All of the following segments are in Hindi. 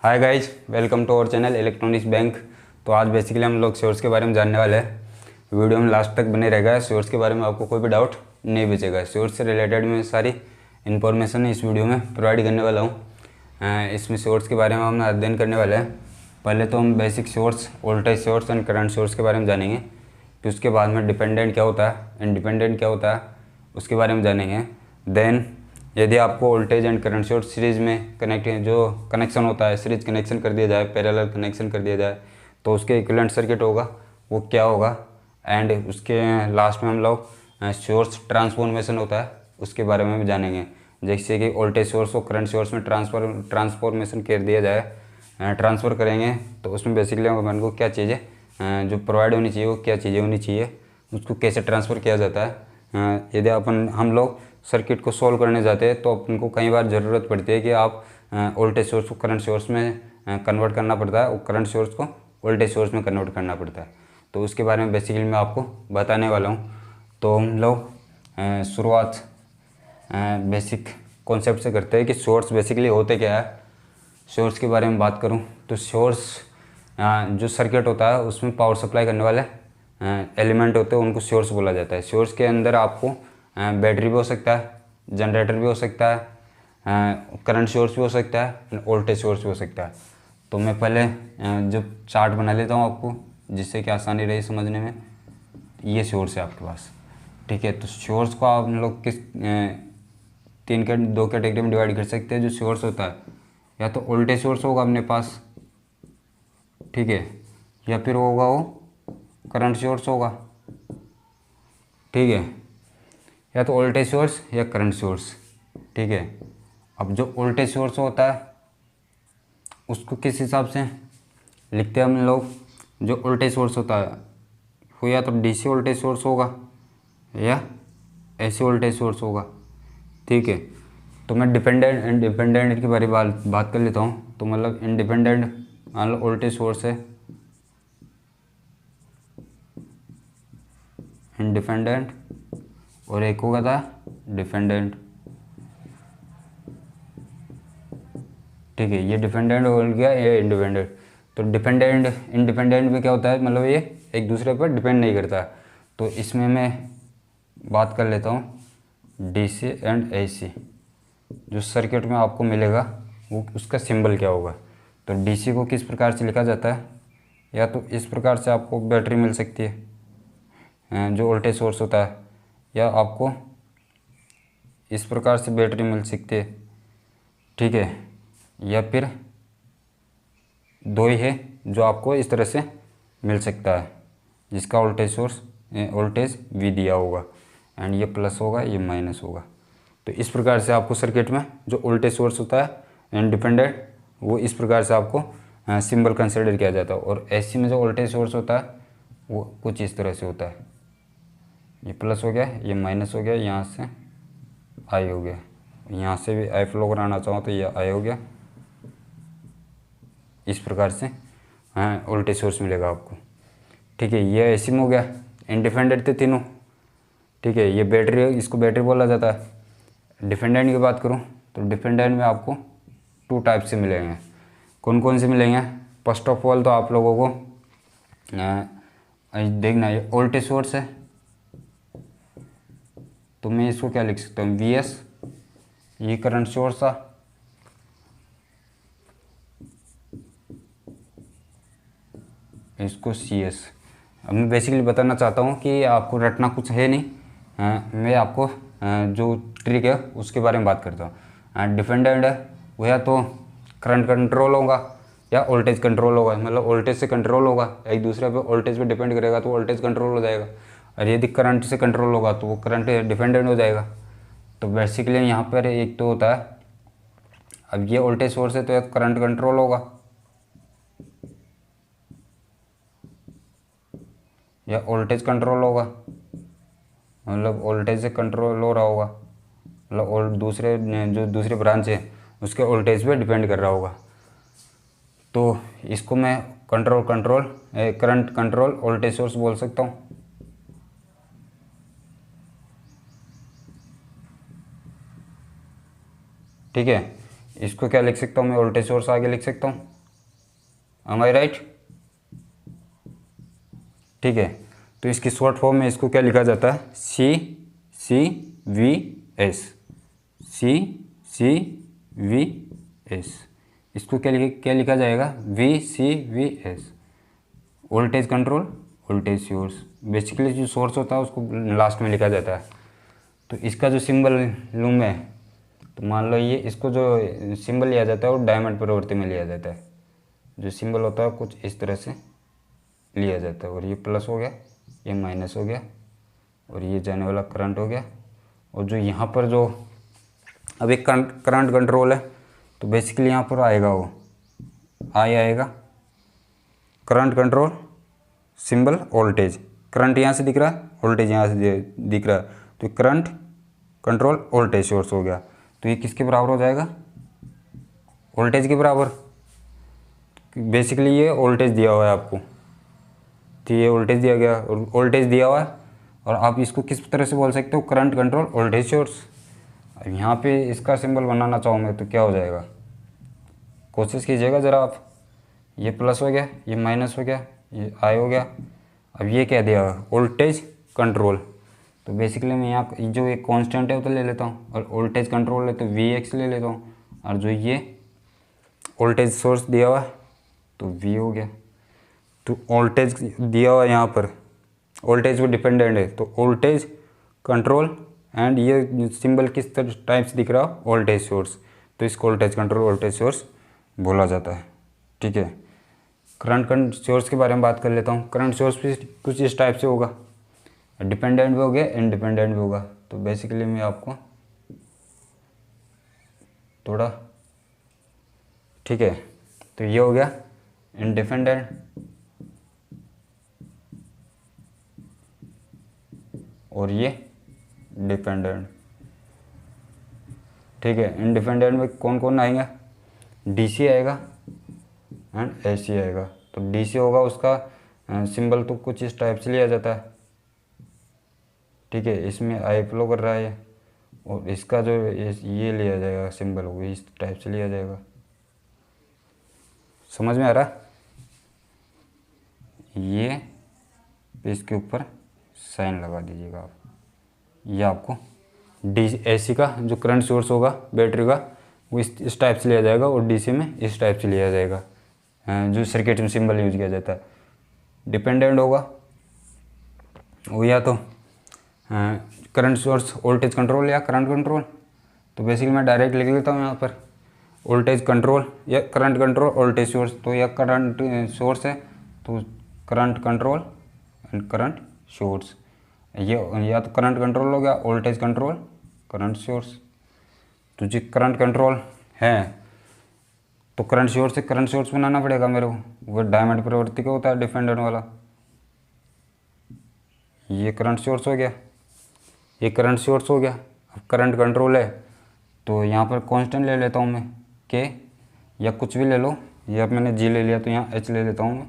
Hi guys, welcome to our channel electronics bank. तो आज बेसिकली हम लोग सोर्स के बारे में जानने वाले हैं। वीडियो में लास्ट तक बने रहेगा। सोर्स के बारे में आपको कोई भी डाउट नहीं बचेगा। सोर्स से रिलेटेड मैं सारी इन्फॉर्मेशन इस वीडियो में प्रोवाइड करने वाला हूँ। इसमें सोर्स के बारे में हम अध्ययन करने वाले हैं। पहले तो हम basic source, voltage source and current source के बारे में जानेंगे। फिर उसके बाद में डिपेंडेंट क्या होता है, इंडिपेंडेंट क्या होता है, उसके बारे में जानेंगे। देन यदि आपको voltage and current source series में कनेक्ट जो कनेक्शन होता है, सीरीज कनेक्शन कर दिया जाए, पैरेलल कनेक्शन कर दिया जाए, तो उसके इक्विवेलेंट सर्किट होगा वो क्या होगा। एंड उसके लास्ट में हम लोग सोर्स ट्रांसफॉर्मेशन होता है उसके बारे में भी जानेंगे। जैसे कि वोल्टेज सोर्स को करंट सोर्स में ट्रांसफॉर्मेशन कर दिया जाए, ट्रांसफ़र करेंगे, तो उसमें बेसिकली अपन को क्या चीज़ें जो प्रोवाइड होनी चाहिए, वो क्या चीज़ें होनी चाहिए, उसको कैसे ट्रांसफ़र किया जाता है। यदि हम लोग सर्किट को सॉल्व करने जाते हैं तो अपन को कई बार ज़रूरत पड़ती है कि आप वोल्टेज सोर्स को करंट सोर्स में कन्वर्ट करना पड़ता है और करंट सोर्स को वोल्टेज सोर्स में कन्वर्ट करना पड़ता है। तो उसके बारे में बेसिकली मैं आपको बताने वाला हूँ। तो हम लोग शुरुआत बेसिक कॉन्सेप्ट से करते हैं कि सोर्स बेसिकली होते क्या है। सोर्स के बारे में बात करूँ तो सोर्स जो सर्किट होता है उसमें पावर सप्लाई करने वाले एलिमेंट होते हैं, उनको सोर्स बोला जाता है। सोर्स के अंदर आपको बैटरी भी हो सकता है, जनरेटर भी हो सकता है, करंट सोर्स भी हो सकता है, वोल्टेज सोर्स भी हो सकता है। तो मैं पहले जो चार्ट बना लेता हूँ आपको, जिससे कि आसानी रही समझने में। ये सोर्स है आपके पास, ठीक है। तो सोर्स को आप लोग किस दो कैटेगरी में डिवाइड कर सकते हैं। जो सोर्स होता है, या तो वोल्टेज सोर्स होगा अपने पास, ठीक है, या फिर होगा वो करंट सोर्स होगा, ठीक है, या तो वोल्टेज सोर्स या करंट सोर्स, ठीक है। अब जो वोल्टेज सोर्स होता है उसको किस हिसाब से लिखते हैं हम लोग। जो वोल्टेज सोर्स होता है वो या तो डीसी वोल्टेज सोर्स होगा या एसी वोल्टेज सोर्स होगा, ठीक है। तो मैं डिपेंडेंट इंडिपेंडेंट के बारे में बात कर लेता हूँ। तो मतलब इंडिपेंडेंट मान लो वोल्टेज सोर्स है, इंडिपेंडेंट, और एक होगा था डिपेंडेंट, ठीक है। ये डिपेंडेंट हो गया, ये इंडिपेंडेंट। तो डिपेंडेंट इंडिपेंडेंट में क्या होता है, मतलब ये एक दूसरे पर डिपेंड नहीं करता। तो इसमें मैं बात कर लेता हूँ डीसी एंड एसी। जो सर्किट में आपको मिलेगा वो उसका सिंबल क्या होगा। तो डीसी को किस प्रकार से लिखा जाता है, या तो इस प्रकार से आपको बैटरी मिल सकती है जो वोल्टेज सोर्स होता है, या आपको इस प्रकार से बैटरी मिल सकती है, ठीक है, या फिर दो ही है जो आपको इस तरह से मिल सकता है, जिसका वोल्टेज सोर्स वोल्टेज वी दिया होगा, एंड ये प्लस होगा, ये माइनस होगा। तो इस प्रकार से आपको सर्किट में जो वोल्टेज सोर्स होता है इंडिपेंडेंट, वो इस प्रकार से आपको सिंबल कंसिडर किया जाता है। और एसी में जो वोल्टेज सोर्स होता है वो कुछ इस तरह से होता है। ये प्लस हो गया, ये माइनस हो गया, यहाँ से आई हो गया, यहाँ से भी आई फ्लो कराना चाहूँ तो ये आई हो गया। इस प्रकार से वोल्टेज सोर्स मिलेगा आपको, ठीक है। ये एसी में हो गया, इंडिपेंडेंट थे तीनों, ठीक है। ये बैटरी, इसको बैटरी बोला जाता है। डिपेंडेंट की बात करूँ तो डिपेंडेंट में आपको टू टाइप से मिलेंगे। कौन कौन से मिलेंगे। फर्स्ट ऑफ ऑल तो आप लोगों को देखना, ये वोल्टेज सोर्स है तो मैं इसको क्या लिख सकता हूँ, वी एस। ये करंट सोर्स था, इसको सी एस। अब मैं बेसिकली बताना चाहता हूँ कि आपको रटना कुछ है नहीं। मैं आपको जो ट्रिक है उसके बारे में बात करता हूँ। डिपेंडेंट है वो या तो करंट कंट्रोल होगा या वोल्टेज कंट्रोल होगा, मतलब वोल्टेज से कंट्रोल होगा, एक दूसरे पे वोल्टेज पे डिपेंड करेगा तो वोल्टेज कंट्रोल हो जाएगा। और यदि करंट से कंट्रोल होगा तो वो करंट डिपेंडेंट हो जाएगा। तो बेसिकली यहाँ पर एक तो होता है, अब ये वोल्टेज सोर्स है तो एक करंट कंट्रोल होगा या वोल्टेज कंट्रोल होगा, मतलब वोल्टेज से कंट्रोल हो रहा होगा, मतलब और दूसरे जो दूसरे ब्रांच है उसके वोल्टेज पे डिपेंड कर रहा होगा। तो इसको मैं करंट कंट्रोल वोल्टेज सोर्स बोल सकता हूँ, ठीक है। इसको क्या लिख सकता हूँ मैं, वोल्टेज सोर्स आगे लिख सकता हूँ। एम आई राइट? ठीक है, तो इसकी शॉर्ट फॉर्म में इसको क्या लिखा जाता है, C C V S, C C V S. इसको क्या लिखा जाएगा, V C V S, voltage control voltage source. Basically जो सोर्स होता है उसको लास्ट में लिखा जाता है। तो इसका जो सिंबल लूँ मैं, तो मान लो ये, इसको जो सिंबल लिया जाता है वो डायमंड प्रवृत्ति में लिया जाता है। जो सिंबल होता है कुछ इस तरह से लिया जाता है, और ये प्लस हो गया, ये माइनस हो गया, और ये जाने वाला करंट हो गया। और जो यहाँ पर जो अब एक करंट कंट्रोल है, तो बेसिकली यहाँ पर आएगा वो आई आएगा, current control symbol voltage, current यहाँ से दिख रहा है, वोल्टेज यहाँ से दिख रहा है, तो करंट कंट्रोल वोल्टेज सोर्स हो गया। तो ये किसके बराबर हो जाएगा, वोल्टेज के बराबर। बेसिकली ये वोल्टेज दिया हुआ है आपको, तो ये वोल्टेज दिया गया और वोल्टेज दिया हुआ है, और आप इसको किस तरह से बोल सकते हो, करंट कंट्रोल वोल्टेज सोर्स। अब यहाँ पे इसका सिंबल बनाना चाहूँगा तो क्या हो जाएगा, कोशिश कीजिएगा ज़रा आप। ये प्लस हो गया, ये माइनस हो गया, ये आई हो गया। अब ये क्या दिया, वोल्टेज कंट्रोल। तो बेसिकली मैं यहाँ जो एक कांस्टेंट है वो तो ले लेता हूँ, और वोल्टेज कंट्रोल है तो वी एक्स ले लेता हूँ, और जो ये वोल्टेज सोर्स दिया हुआ है तो वी हो गया। तो वोल्टेज दिया हुआ है यहाँ पर, वोल्टेज को डिपेंडेंट है, तो वोल्टेज कंट्रोल एंड ये सिंबल किस टाइप से दिख रहा है, वोल्टेज सोर्स, तो इसको वोल्टेज कंट्रोल वोल्टेज सोर्स बोला जाता है। ठीक है, करंट सोर्स के बारे में बात कर लेता हूँ। करंट सोर्स भी कुछ इस टाइप से होगा, डिपेंडेंट भी हो गया, इंडिपेंडेंट भी होगा। तो बेसिकली मैं आपको थोड़ा, ठीक है, तो ये हो गया इंडिपेंडेंट, और ये डिपेंडेंट। ठीक है, इंडिपेंडेंट में कौन कौन आएंगे, डीसी आएगा एंड एसी आएगा। तो डीसी होगा, उसका सिंबल तो कुछ इस टाइप से लिया जाता है। ठीक है, इसमें आई फ्लो कर रहा है, और इसका जो ये लिया जाएगा सिंबल, वो इस टाइप से लिया जाएगा। समझ में आ रहा है? ये इसके ऊपर साइन लगा दीजिएगा आप। ये आपको एसी का जो करंट सोर्स होगा बैटरी का, वो इस टाइप से लिया जाएगा, और डीसी में इस टाइप से लिया जाएगा, जो सर्किट में सिंबल यूज किया जाता है। डिपेंडेंट होगा वो या तो करंट सोर्स वोल्टेज कंट्रोल या करंट कंट्रोल। तो बेसिकली मैं डायरेक्ट लिख लेता हूँ यहाँ पर, वोल्टेज कंट्रोल या करंट कंट्रोल वोल्टेज सोर्स। तो यह करंट सोर्स है तो current control and current source, ये या तो करंट कंट्रोल हो गया, वोल्टेज कंट्रोल करंट सोर्स। तो जो करंट कंट्रोल है तो करंट सोर्स से करंट सोर्स बनाना पड़ेगा मेरे को, वो डायमंड प्रवृत्ति का होता है, डिपेंडेंट वाला। ये करंट सोर्स हो गया, ये करंट सोर्स हो गया। अब करंट कंट्रोल है तो यहाँ पर कांस्टेंट ले लेता हूँ मैं, के या कुछ भी ले लो, ये अब मैंने जी ले लिया तो यहाँ एच ले लेता हूँ मैं,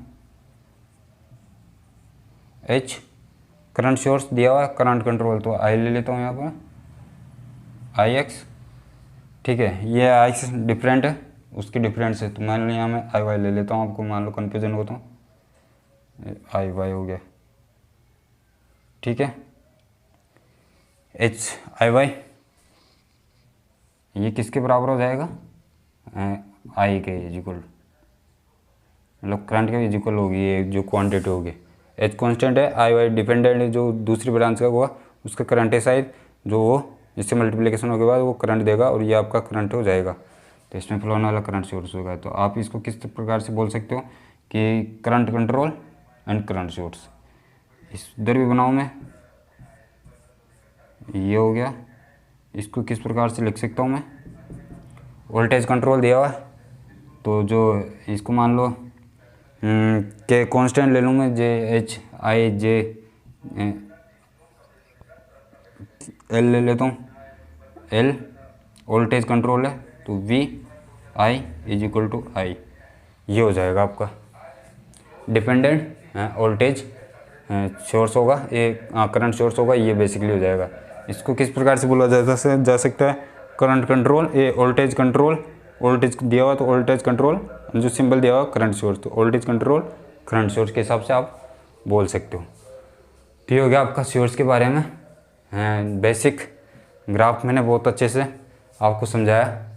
एच। करंट सोर्स दिया हुआ है करंट कंट्रोल, तो आई ले लेता हूँ यहाँ पर, आई एक्स। ठीक है, ये आई एक्स डिफरेंट है, उसकी डिफरेंस है, तो मान लो यहाँ मैं आई वाई ले लेता हूँ, आपको मान लो कन्फ्यूजन हो तो आई वाई हो गया। ठीक है, एच आई वाई ये किसके बराबर हो जाएगा, आई के इक्वल, मतलब करंट के इक्वल होगी ये जो क्वांटिटी होगी। एच कांस्टेंट है, आई वाई डिपेंडेंट है, जो दूसरी ब्रांच का हुआ उसका करंट है साइड, जो वो इससे मल्टीप्लिकेशन होने के बाद वो करंट देगा, और ये आपका करंट हो जाएगा। तो इसमें फ्लो होने वाला करंट सोर्स होगा। तो आप इसको किस प्रकार से बोल सकते हो कि current control and current source. इधर भी बनाऊँ मैं, ये हो गया। इसको किस प्रकार से लिख सकता हूँ मैं, वोल्टेज कंट्रोल दिया हुआ है, तो जो इसको मान लो के कांस्टेंट ले लूँ मैं, जे एच आई जे एल ले लेता हूँ, एल वोल्टेज कंट्रोल है तो V I is equal to I, ये हो जाएगा आपका डिपेंडेंट वोल्टेज सोर्स होगा, ये करंट सोर्स होगा, ये बेसिकली हो जाएगा। इसको किस प्रकार से बोला जा सकता है, करंट कंट्रोल, ये वोल्टेज कंट्रोल वोल्टेज दिया हुआ तो वोल्टेज कंट्रोल, जो सिंबल दिया हुआ करंट सोर्स तो वोल्टेज कंट्रोल करंट सोर्स के हिसाब से आप बोल सकते हो। तो ये हो गया आपका सोर्स के बारे में बेसिक ग्राफ मैंने बहुत अच्छे से आपको समझाया।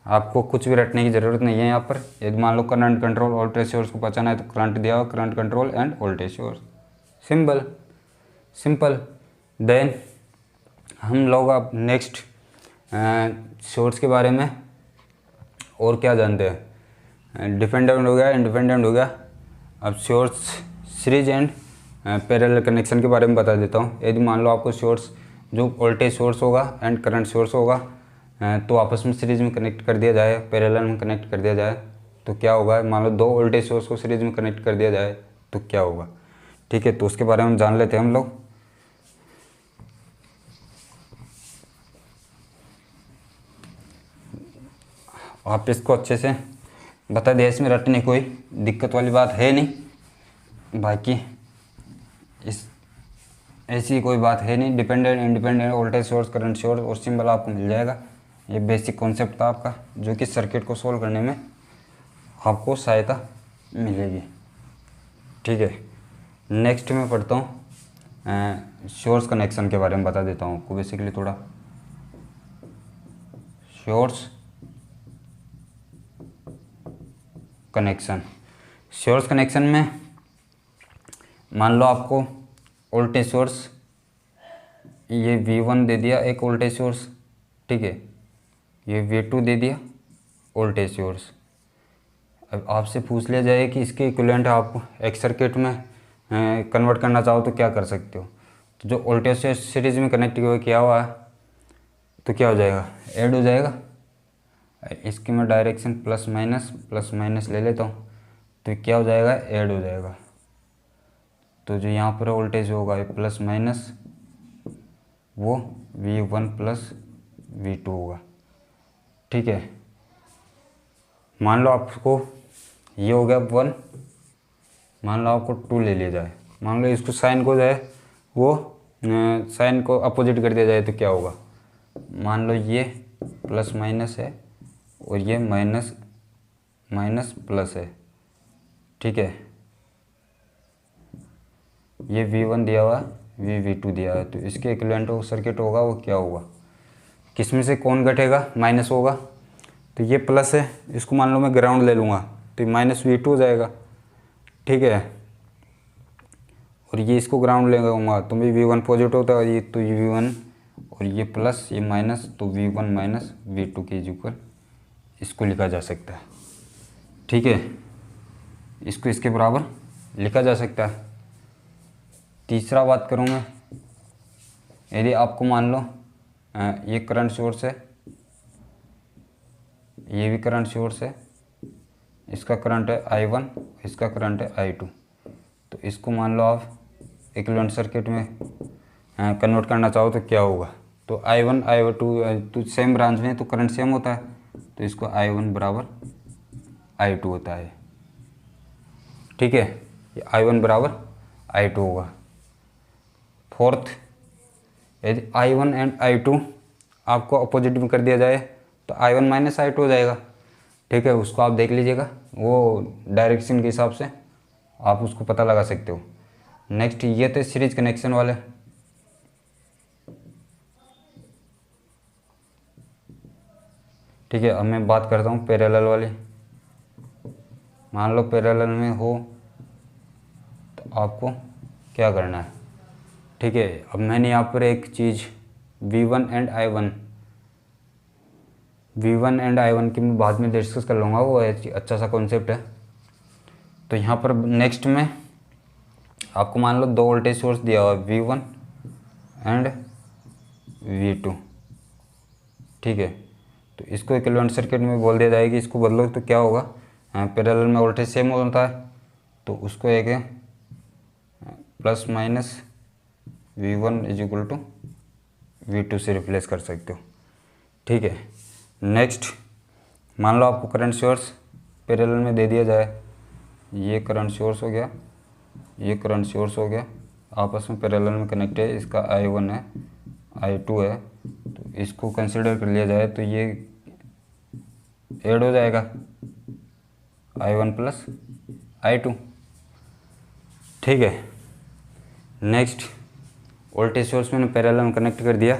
आपको कुछ भी रटने की ज़रूरत नहीं है यहाँ पर। यदि मान लो करंट कंट्रोल वोल्टेज सोर्स को पहचाना है तो करंट दिया हुआ current control and voltage source, simple. Then हम लोग अब नेक्स्ट सोर्स के बारे में और क्या जानते हैं। डिपेंडेंट हो गया, इंडिपेंडेंट हो गया। अब source series and parallel connection के बारे में बता देता हूँ। यदि मान लो आपको सोर्स जो वोल्टेज सोर्स होगा एंड करंट सोर्स होगा तो आपस में सीरीज में कनेक्ट कर दिया जाए, पैरेलल में कनेक्ट कर दिया जाए तो क्या होगा। मान लो दो वोल्टेज सोर्स को सीरीज में कनेक्ट कर दिया जाए तो क्या होगा। ठीक है, तो उसके बारे में जान लेते हैं हम लोग। आप इसको अच्छे से बता दिया, इसमें रटने कोई दिक्कत वाली बात है नहीं। बाकी इस ऐसी कोई बात है नहीं। Dependent independent voltage source current source और सिंबल आपको मिल जाएगा। ये बेसिक कॉन्सेप्ट था आपका, जो कि सर्किट को सोल्व करने में आपको सहायता मिलेगी। ठीक है, नेक्स्ट मैं पढ़ता हूँ सोर्स कनेक्शन के बारे में बता देता हूँ आपको बेसिकली थोड़ा। सोर्स कनेक्शन में मान लो आपको वोल्टेज सोर्स ये V1 दे दिया एक वोल्टेज सोर्स, ठीक है, ये V2 दे दिया वोल्टेज सोर्स। अब आपसे पूछ लिया जाए कि इसके इक्विवेलेंट आप एक सर्किट में कन्वर्ट करना चाहो तो क्या कर सकते हो। तो जो वोल्टेज सोर्स सीरीज में कनेक्ट किया हुआ है तो क्या हो जाएगा, ऐड हो जाएगा। इसकी मैं डायरेक्शन प्लस माइनस ले लेता हूँ तो क्या हो जाएगा, ऐड हो जाएगा। तो जो यहाँ पर वोल्टेज होगा ये प्लस माइनस वो V1 प्लस V2 होगा। ठीक है, मान लो आपको ये हो गया 1, मान लो आपको 2 ले लिया जाए। मान लो इसको साइन को जाए वो साइन को अपोजिट कर दिया जाए तो क्या होगा। मान लो ये प्लस माइनस है और ये माइनस प्लस है। ठीक है, ये V1 दिया हुआ V2 दिया है तो इसके इक्विवेलेंट सर्किट होगा वो क्या होगा। किस में से कौन घटेगा, माइनस होगा। तो ये प्लस है, इसको मान लो मैं ग्राउंड ले लूँगा तो माइनस V2 हो जाएगा। ठीक है, और ये इसको ग्राउंड ले लूँगा तो भी V1 पॉजिटिव होता है, ये तो ये V1 और ये प्लस ये माइनस तो V1 माइनस V2 के इक्वल इसको लिखा जा सकता है। ठीक है, इसको इसके बराबर लिखा जा सकता है। तीसरा बात करूँ मैं, यदि आपको मान लो ये करंट सोर्स है, ये भी करंट सोर्स है, इसका करंट है I1, इसका करंट है I2। तो इसको मान लो आप इक्विवेलेंट सर्किट में कन्वर्ट करना चाहो तो क्या होगा। तो I1 I2 तो सेम ब्रांच में तो करंट सेम होता है तो इसको I1 बराबर I2 होता है। ठीक है, ये I1 बराबर I2 होगा। फोर्थ, यदि I1 एंड I2 आपको अपोजिट में कर दिया जाए तो I1 माइनस I2 हो जाएगा। ठीक है, उसको आप देख लीजिएगा, वो डायरेक्शन के हिसाब से आप उसको पता लगा सकते हो। नेक्स्ट ये थे सीरीज कनेक्शन वाले। ठीक है, अब मैं बात करता हूँ पैरेलल वाली। मान लो पैरेलल में हो तो आपको क्या करना है। ठीक है, अब मैंने यहाँ पर एक चीज़ V1 एंड I1 की मैं बाद में डिस्कस कर लूँगा, वो अच्छा सा कॉन्सेप्ट है। तो यहाँ पर नेक्स्ट में आपको मान लो दो वोल्टेज सोर्स दिया हुआ V1 एंड V2। ठीक है, तो इसको इक्विवेलेंट सर्किट में बोल दिया जाएगी, इसको बदलो तो क्या होगा, पैरेलल में वोल्टेज सेम होता है तो उसको एक है plus minus V1 is equal to V2 से रिप्लेस कर सकते हो। ठीक है, नेक्स्ट मान लो आपको करंट सोर्स पैरेलल में दे दिया जाए, ये करंट सोर्स हो गया, ये करंट सोर्स हो गया, आपस में पैरेलल में कनेक्ट है, इसका I1 है I2 है तो इसको कंसिडर कर लिया जाए तो ये ऐड हो जाएगा I1 प्लस I2। ठीक है, नेक्स्ट वोल्टेज सोर्स मैंने पैरेलल में कनेक्ट कर दिया।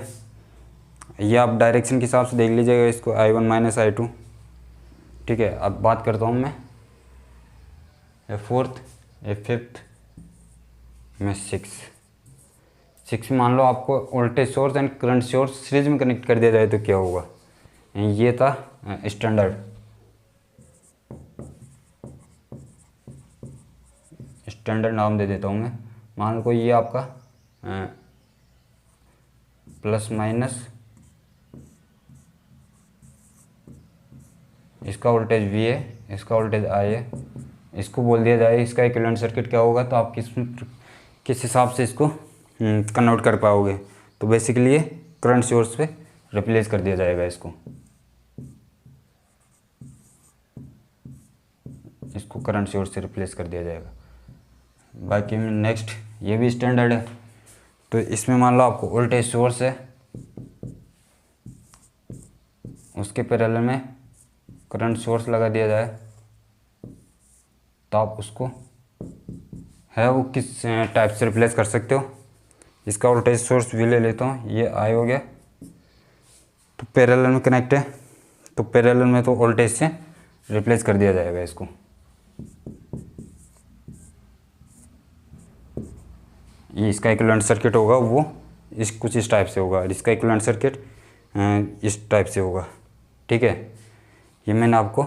ये आप डायरेक्शन के हिसाब से देख लीजिएगा इसको, I1 माइनस I2। ठीक है, अब बात करता हूँ मैं ये फोर्थ, ये फिफ्थ, मैं सिक्स मान लो आपको voltage source and current source series में कनेक्ट कर दिया जाए तो क्या होगा। ये था स्टैंडर्ड नाम दे देता हूँ मैं। मान लो ये आपका प्लस माइनस इसका वोल्टेज V है, इसका वोल्टेज I है। इसको बोल दिया जाए इसका इक्विवेलेंट सर्किट क्या होगा, तो आप किस हिसाब से इसको कन्वर्ट कर पाओगे। तो बेसिकली ये करंट सोर्स पे रिप्लेस कर दिया जाएगा इसको करंट सोर्स से रिप्लेस कर दिया जाएगा। बाकी में नेक्स्ट ये भी स्टैंडर्ड है। तो इसमें मान लो आपको वोल्टेज सोर्स है, उसके पैरेलल में करंट सोर्स लगा दिया जाए, तो आप उसको है वो किस टाइप से रिप्लेस कर सकते हो। इसका वोल्टेज सोर्स भी ले लेता हूँ, ये I हो गया, तो पैरेलल में कनेक्ट है, तो पैरेलल में तो वोल्टेज से रिप्लेस कर दिया जाएगा इसको। ये इसका इक्विवेलेंट सर्किट होगा वो कुछ इस टाइप से होगा, और इसका इक्विवेलेंट सर्किट इस टाइप से होगा। ठीक है, ये मैंने आपको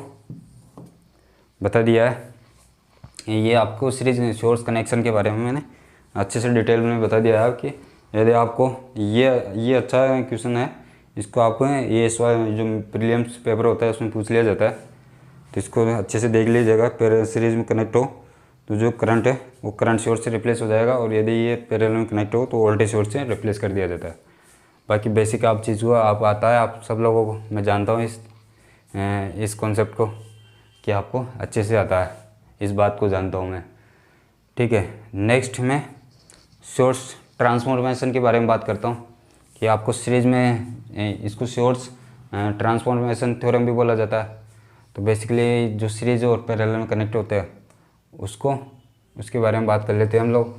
बता दिया है। ये आपको सीरीज सोर्स कनेक्शन के बारे में मैंने अच्छे से डिटेल में बता दिया है कि यदि आपको ये अच्छा क्वेश्चन है, इसको आपको ये जो प्रीलिम्स पेपर होता है उसमें पूछ लिया जाता है, तो इसको अच्छे से देख लीजिएगा। सीरीज में कनेक्ट हो तो जो करंट है वो करंट सोर्स से रिप्लेस हो जाएगा, और यदि ये पैरेलल में कनेक्ट हो तो वोल्टेज सोर्स से रिप्लेस कर दिया जाता है। बाकी बेसिक आप चीज़ हुआ आप आता है आप सब लोगों को, मैं जानता हूँ इस कॉन्सेप्ट को कि आपको अच्छे से आता है, इस बात को जानता हूँ मैं। ठीक है, नेक्स्ट मैं सोर्स ट्रांसफॉर्मेशन के बारे में बात करता हूँ कि आपको सीरीज में इसको सोर्स ट्रांसफॉर्मेशन थ्योरम भी बोला जाता है। तो बेसिकली जो सीरीज और पैरेलल में कनेक्ट होते हैं उसके बारे में बात कर लेते हैं हम लोग।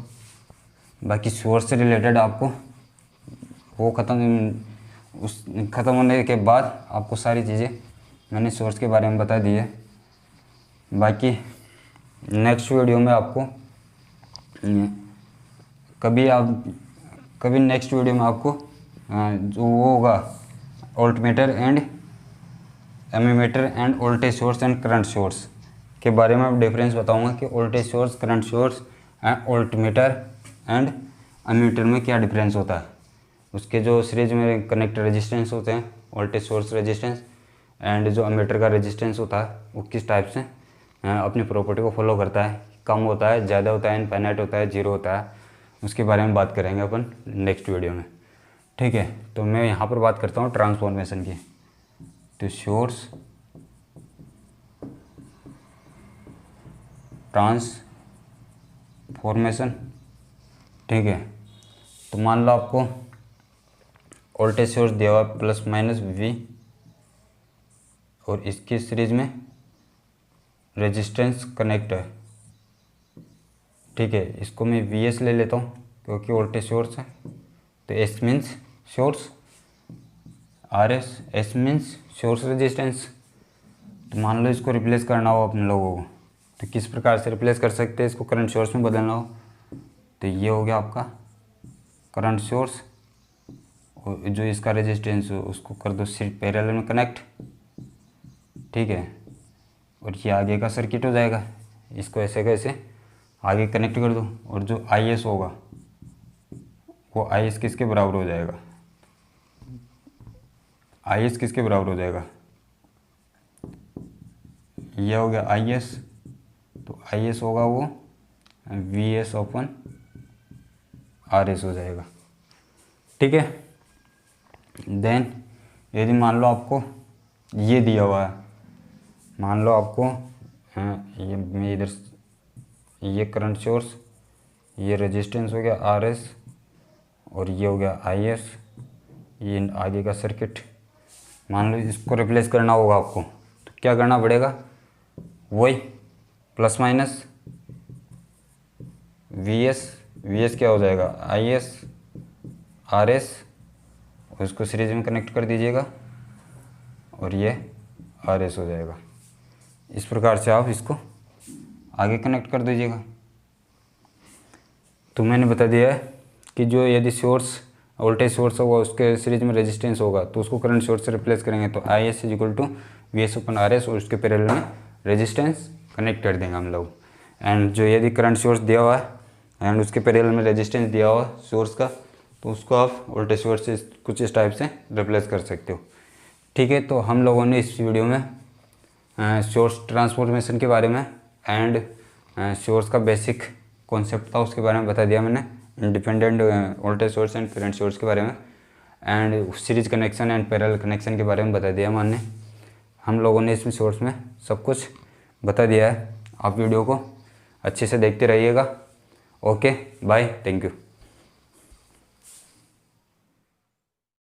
बाकी सोर्स से रिलेटेड आपको वो ख़त्म होने के बाद आपको सारी चीज़ें मैंने सोर्स के बारे में बता दी है। बाकी नेक्स्ट वीडियो में आपको कभी नेक्स्ट वीडियो में आपको जो वो होगा voltmeter and ammeter and voltage source and current source के बारे में डिफरेंस बताऊंगा कि voltage source, current source and voltmeter and ammeter में क्या डिफरेंस होता है। उसके जो सीरीज में कनेक्ट रेजिस्टेंस होते हैं, वोल्टेज सोर्स रेजिस्टेंस एंड जो एमीटर का रेजिस्टेंस होता है वो किस टाइप से अपनी प्रॉपर्टी को फॉलो करता है, कम होता है, ज़्यादा होता है, इनफाइनाइट होता है, जीरो होता है, उसके बारे में बात करेंगे अपन नेक्स्ट वीडियो में। ठीक है, तो मैं यहाँ पर बात करता हूँ ट्रांसफॉर्मेशन की। तो सोर्स ट्रांसफॉर्मेशन, ठीक है, तो मान लो आपको वोल्टेज सोर्स दिया हुआ प्लस माइनस V और इसकी सीरीज में रेजिस्टेंस कनेक्ट है। ठीक है, इसको मैं VS ले लेता हूँ क्योंकि वोल्टेज सोर्स है, तो S means source, RS, S means source resistance. तो मान लो इसको रिप्लेस करना हो अपने लोगों को, तो किस प्रकार से रिप्लेस कर सकते हैं, इसको करंट सोर्स में बदलना हो तो ये हो गया आपका करंट सोर्स, और जो इसका रेजिस्टेंस हो उसको कर दो पैरेलल में कनेक्ट। ठीक है, और ये आगे का सर्किट हो जाएगा, इसको ऐसे कैसे आगे कनेक्ट कर दो, और जो IS होगा वो IS किसके बराबर हो जाएगा, IS किसके बराबर हो जाएगा, ये हो गया IS, तो IS होगा वो VS अपन RS हो जाएगा। ठीक है, देन यदि मान लो आपको ये दिया हुआ है, मान लो आपको ये मैं इधर ये करंट सोर्स, ये रेजिस्टेंस हो गया RS और ये हो गया IS, ये आगे का सर्किट, मान लो इसको रिप्लेस करना होगा आपको, तो क्या करना पड़ेगा, वही प्लस माइनस वी एस क्या हो जाएगा आई एस आर एस, उसको सीरीज में कनेक्ट कर दीजिएगा और ये आर एस हो जाएगा। इस प्रकार से आप इसको आगे कनेक्ट कर दीजिएगा। तो मैंने बता दिया है कि जो यदि सोर्स वोल्टेज सोर्स होगा उसके सीरीज में रेजिस्टेंस होगा तो उसको करंट सोर्स से रिप्लेस करेंगे, तो I S is equal to V S अपन आर एस और उसके पैरेलल में रेजिस्टेंस कनेक्ट कर देंगे हम लोग। एंड जो यदि करंट सोर्स दिया हुआ है एंड उसके पैरेलल में रेजिस्टेंस दिया हुआ है सोर्स का, तो उसको आप वोल्टेज सोर्स से कुछ इस टाइप से रिप्लेस कर सकते हो। ठीक है, तो हम लोगों ने इस वीडियो में सोर्स ट्रांसफॉर्मेशन के बारे में एंड सोर्स का बेसिक कॉन्सेप्ट था उसके बारे में बता दिया मैंने, independent voltage source and current source के बारे में, and series connection and parallel connection के बारे में बता दिया मैंने। हम लोगों ने इसमें सोर्स में सब कुछ बता दिया है। आप वीडियो को अच्छे से देखते रहिएगा। Okay bye, thank you.